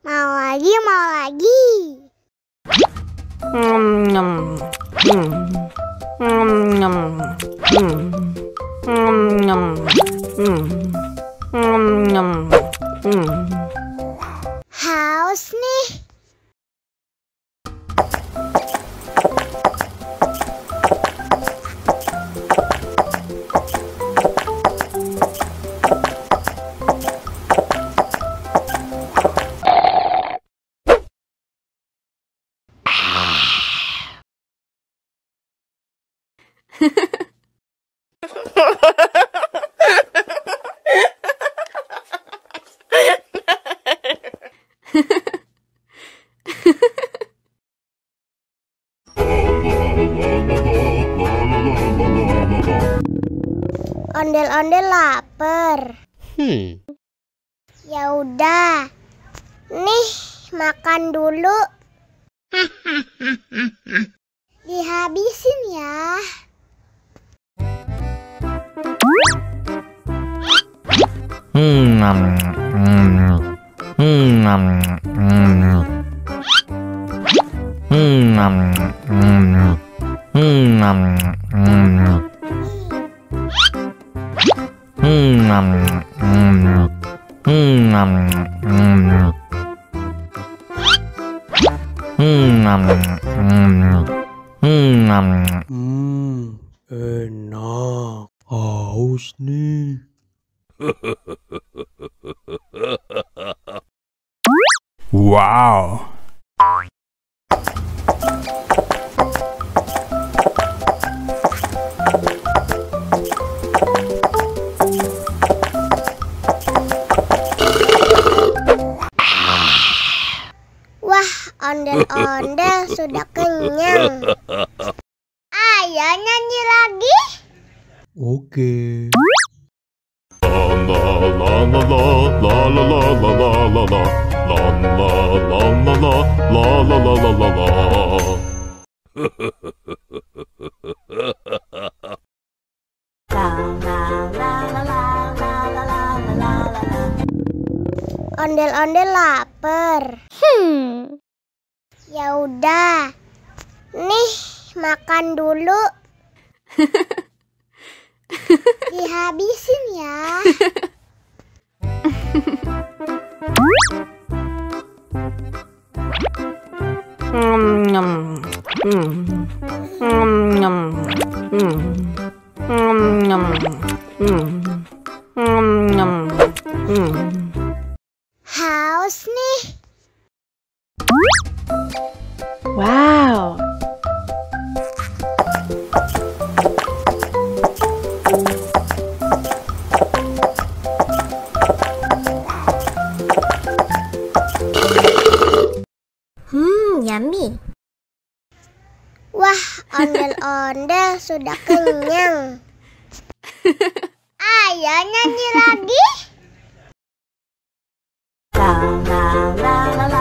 Mau lagi, mau lagi. Haus nih. Ondel-ondel lapar. Ya udah. Nih, makan dulu. Dihabisin ya. Enak. Haus nih. Wow. Wah, ondel-ondel sudah kenyang. Ayo nyanyi lagi. Oke. Ondel-ondel lapar. Ya udah. Nih, makan dulu. Dihabisin ya. Haus nih. Wow. Yummy. Wah, ondel-ondel sudah kenyang. Ayo nyanyi lagi. La la la la la.